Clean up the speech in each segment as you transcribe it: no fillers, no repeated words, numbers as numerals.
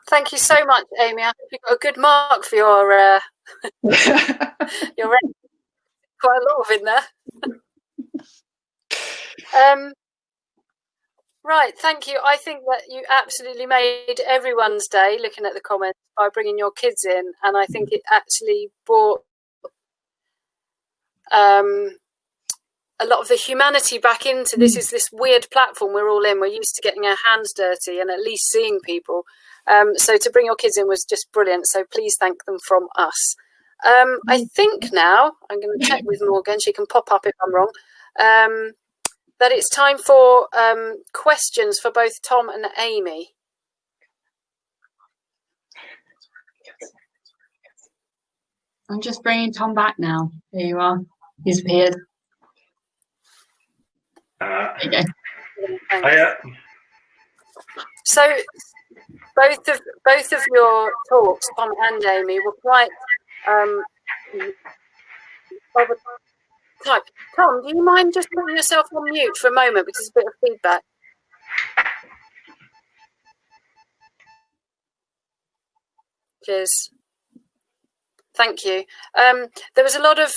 Thank you so much, Amy. I hope you got a good mark for your your quite a lot of in there. Right, thank you. I think that you absolutely made everyone's day looking at the comments by bringing your kids in, and I think it actually brought a lot of the humanity back into this. Is this weird platform we're all in. We're used to getting our hands dirty and at least seeing people. So to bring your kids in was just brilliant. So please thank them from us. I think now I'm going to check with Morgan. She can pop up if I'm wrong. That it's time for questions for both Tom and Amy. I'm just bringing Tom back now. There you are. He's appeared. There you go. So both of your talks, Tom and Amy, were quite type. Tom, do you mind just putting yourself on mute for a moment because there's a bit of feedback? Cheers. Thank you. There was a lot of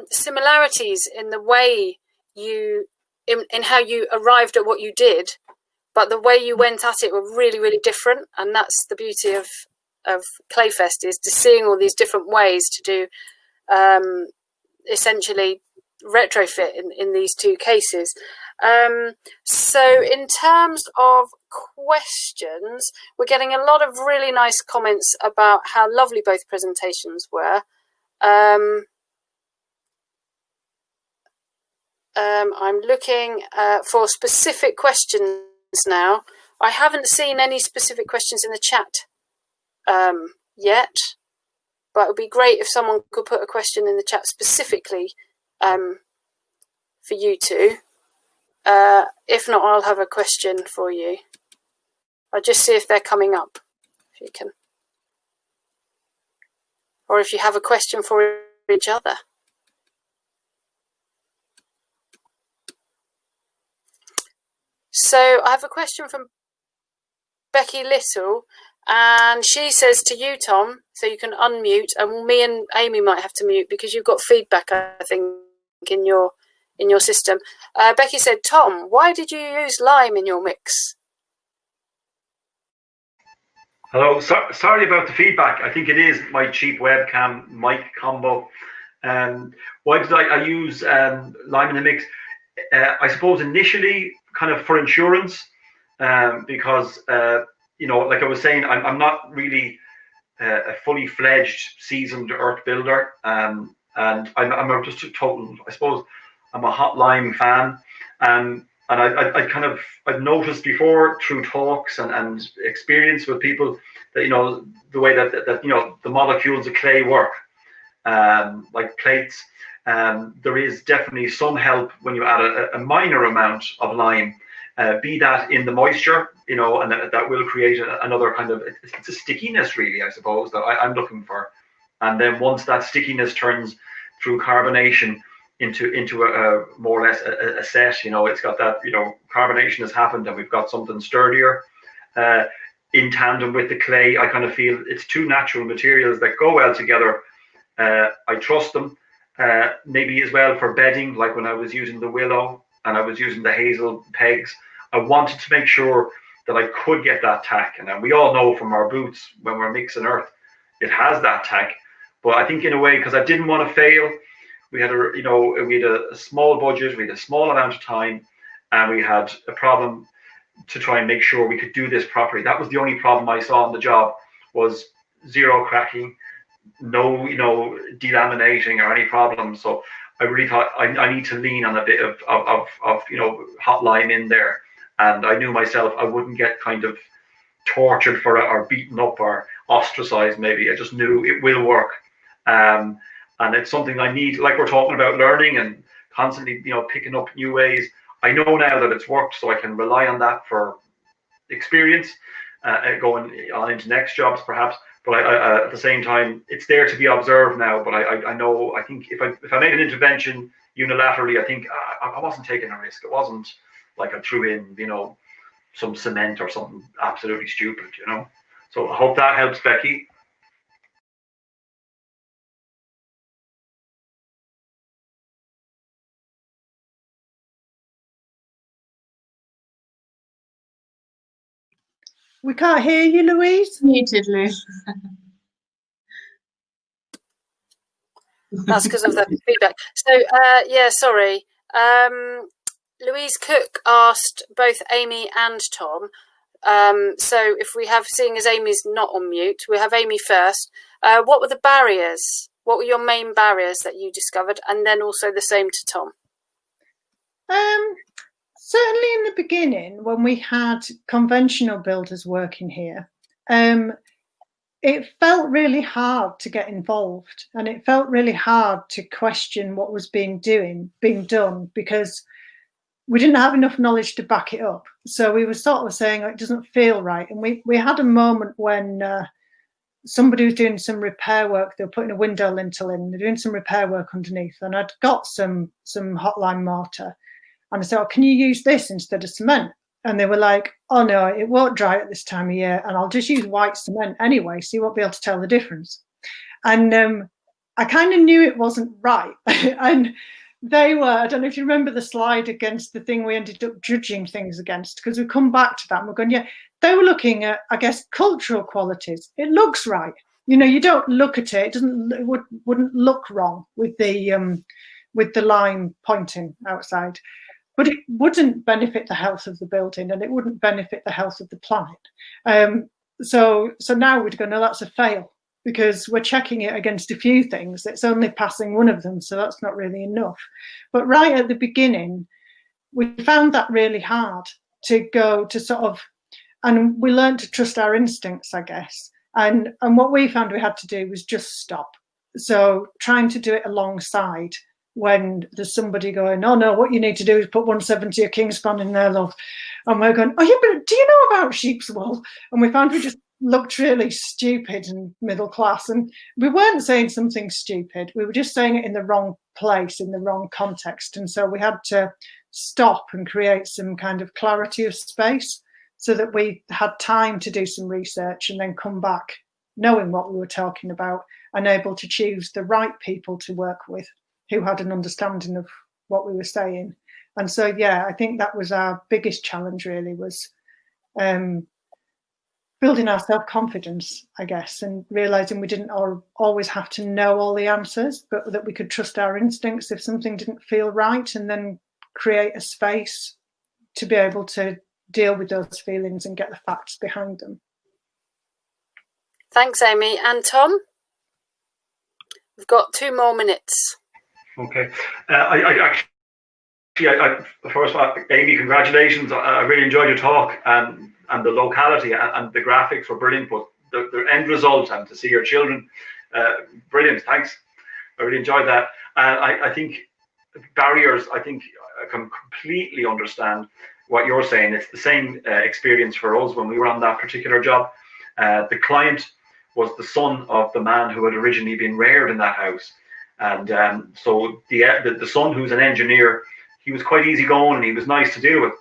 similarities in the way you, in how you arrived at what you did, but the way you went at it were really, really different. And that's the beauty of Clayfest, is to seeing all these different ways to do essentially retrofit in these two cases. So in terms of questions, we're getting a lot of really nice comments about how lovely both presentations were. I'm looking for specific questions now. I haven't seen any specific questions in the chat yet, but it would be great if someone could put a question in the chat specifically for you two. If not, I'll have a question for you. I'll just see if they're coming up, if you can. Or if you have a question for each other. So I have a question from Becky Little, and she says to you, Tom, so you can unmute, and me and Amy might have to mute because you've got feedback, I think, in your system. Becky said, Tom, why did you use lime in your mix? Hello, sorry about the feedback. I think it is my cheap webcam mic combo. Why did I use lime in the mix? I suppose initially kind of for insurance, because you know, like I was saying, I'm not really a fully fledged seasoned earth builder, and I'm just a total, I suppose I'm a hot lime fan, and I've noticed before through talks and experience with people that, you know, the way that you know, the molecules of clay work, like plates, there is definitely some help when you add a minor amount of lime, be that in the moisture, you know, and that will create another kind of, it's a stickiness really, I suppose, that I'm looking for. And then once that stickiness turns through carbonation into a more or less a set, you know, it's got that, you know, carbonation has happened and we've got something sturdier. In tandem with the clay, I kind of feel it's two natural materials that go well together. I trust them. Maybe as well for bedding, like when I was using the willow and I was using the hazel pegs, I wanted to make sure that I could get that tack. And we all know from our boots when we're mixing earth, it has that tack. But I think in a way, because I didn't want to fail, we had a small budget, we had a small amount of time, and we had a problem to try and make sure we could do this properly. That was the only problem I saw on the job, was zero cracking, no, you know, delaminating or any problems. So I really thought I need to lean on a bit of you know, hot lime in there. And I knew myself I wouldn't get kind of tortured for it or beaten up or ostracized maybe. I just knew it will work. And it's something I need, like we're talking about learning and constantly, you know, picking up new ways. I know now that it's worked, so I can rely on that for experience, going on into next jobs perhaps. But at the same time, it's there to be observed now. But I know, I think if I made an intervention unilaterally, I think I wasn't taking a risk. It wasn't like I threw in, you know, some cement or something absolutely stupid, you know. So I hope that helps, Becky. We can't hear you, Louise. Muted, Lou. That's because of the feedback. So, yeah, sorry. Louise Cook asked both Amy and Tom. So if we have, seeing as Amy's not on mute, we have Amy first. What were the barriers? What were your main barriers that you discovered? And then also the same to Tom. Certainly in the beginning, when we had conventional builders working here, it felt really hard to get involved, and it felt really hard to question what was being done, because we didn't have enough knowledge to back it up. So we were sort of saying, it doesn't feel right. And we had a moment when somebody was doing some repair work. They were putting a window lintel in. They're doing some repair work underneath, and I'd got some hotline mortar. And I said, oh, can you use this instead of cement? And they were like, oh, no, it won't dry at this time of year. And I'll just use white cement anyway, so you won't be able to tell the difference. And I kind of knew it wasn't right. And they were, I don't know if you remember the slide against the thing we ended up judging things against, because we come back to that and we're going, yeah, they were looking at, I guess, cultural qualities. It looks right. You know, you don't look at it. It wouldn't look wrong with the line pointing outside. But it wouldn't benefit the health of the building, and it wouldn't benefit the health of the planet. So now we'd go, no, that's a fail, because we're checking it against a few things. It's only passing one of them, so that's not really enough. But right at the beginning, we found that really hard to go to sort of, and we learned to trust our instincts, I guess. And what we found we had to do was just stop. So trying to do it alongside, when there's somebody going, oh no, what you need to do is put 170 or Kingspan in there, love. And we're going, oh yeah, but do you know about sheep's wool? And we found we just looked really stupid and middle class. And we weren't saying something stupid. We were just saying it in the wrong place, in the wrong context. And so we had to stop and create some kind of clarity of space so that we had time to do some research and then come back knowing what we were talking about and able to choose the right people to work with, who had an understanding of what we were saying. And so, yeah, I think that was our biggest challenge, really, was building our self-confidence, I guess, and realising we didn't always have to know all the answers, but that we could trust our instincts if something didn't feel right, and then create a space to be able to deal with those feelings and get the facts behind them. Thanks, Amy. And Tom? We've got 2 more minutes. Okay. First of all, Amy, congratulations. I really enjoyed your talk, and the locality and the graphics were brilliant, but the end result and to see your children, brilliant. Thanks. I really enjoyed that. And I think barriers, I think I can completely understand what you're saying. It's the same experience for us when we were on that particular job. The client was the son of the man who had originally been reared in that house. And so the son, who's an engineer, he was quite easygoing and he was nice to deal with.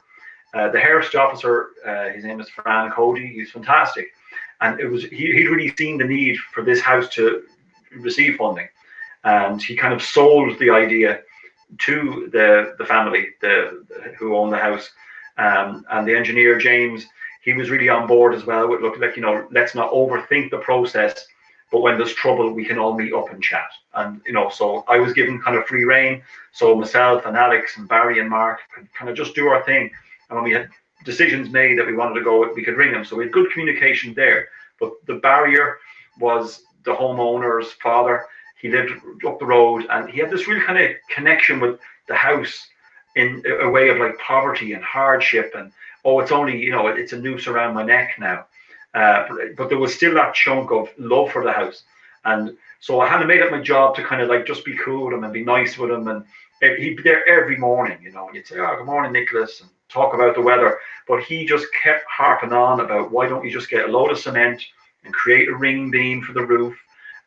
The heritage officer, his name is Fran Cody, he's fantastic. And he'd really seen the need for this house to receive funding. And he kind of sold the idea to the family who owned the house. And the engineer, James, he was really on board as well. It looked like, let's not overthink the process, but when there's trouble, we can all meet up and chat. And, so I was given kind of free rein. So myself and Alex and Barry and Mark could kind of just do our thing. And when we had decisions made that we wanted to go, we could ring them. So we had good communication there. But the barrier was the homeowner's father. He lived up the road and he had this real kind of connection with the house in a way of like poverty and hardship. And, it's only, it's a noose around my neck now. But there was still that chunk of love for the house. And so I had made it my job to kind of like just be cool with him and be nice with him. And he'd be there every morning, and you'd say, oh, good morning, Nicholas, and talk about the weather. But he just kept harping on about, why don't you just get a load of cement and create a ring beam for the roof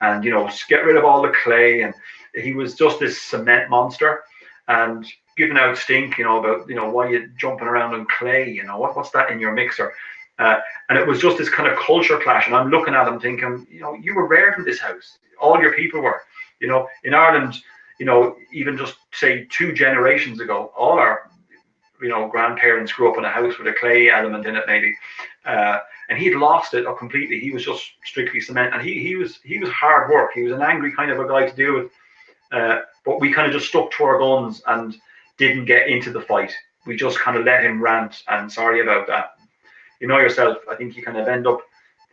and, get rid of all the clay. And he was just this cement monster and giving out stink, about, why you jumping around on clay, what's that in your mixer? And it was just this kind of culture clash. And I'm looking at them thinking, you know, you were reared in this house. All your people were, you know, in Ireland, you know, even just say 2 generations ago, all our, you know, grandparents grew up in a house with a clay element in it, maybe. And he'd lost it completely. He was just strictly cement. And he was hard work. He was an angry kind of a guy to deal with. But we kind of just stuck to our guns and didn't get into the fight. We just kind of let him rant, and sorry about that. You know yourself, I think you kind of end up,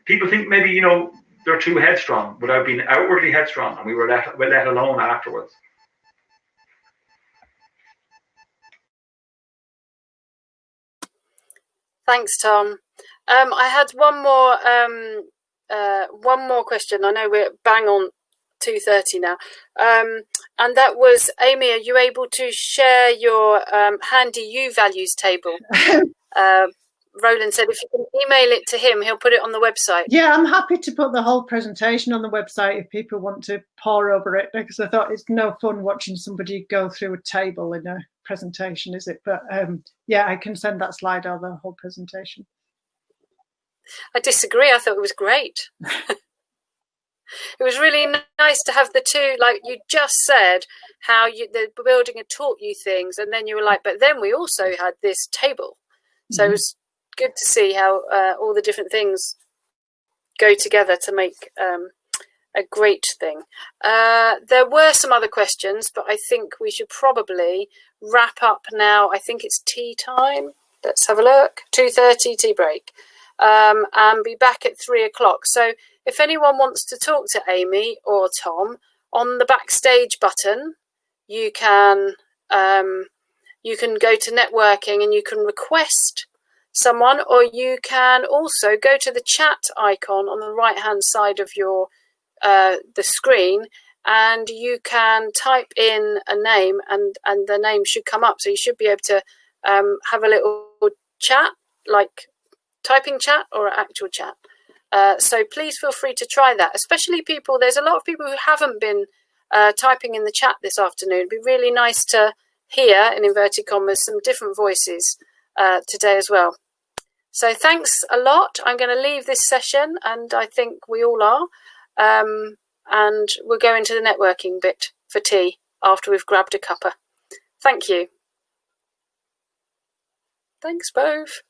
people think maybe, you know, they're too headstrong without being outwardly headstrong, and we were let alone afterwards. Thanks, Tom. I had one more question. I know we're bang on 2:30 now, and that was, Amy, are you able to share your handy U values table? Roland said if you can email it to him, he'll put it on the website. Yeah, I'm happy to put the whole presentation on the website if people want to pore over it, because I thought it's no fun watching somebody go through a table in a presentation, is it? But yeah, I can send that slide or the whole presentation. I disagree. I thought it was great. It was really nice to have the two, like you just said, how the building had taught you things, and then you were like, but then we also had this table. So it was good to see how all the different things go together to make a great thing. There were some other questions, but I think we should probably wrap up now. I think it's tea time. Let's have a look. 2:30 tea break, and be back at 3 o'clock. So if anyone wants to talk to Amy or Tom, on the backstage button, you can go to networking and you can request someone, or you can also go to the chat icon on the right hand side of your the screen, and you can type in a name, and the name should come up. So you should be able to have a little chat, like typing chat or actual chat. So please feel free to try that, especially people. There's a lot of people who haven't been typing in the chat this afternoon. It'd be really nice to hear, in inverted commas, some different voices today as well. So thanks a lot. I'm going to leave this session, and I think we all are. And we'll go into the networking bit for tea after we've grabbed a cuppa. Thank you. Thanks both.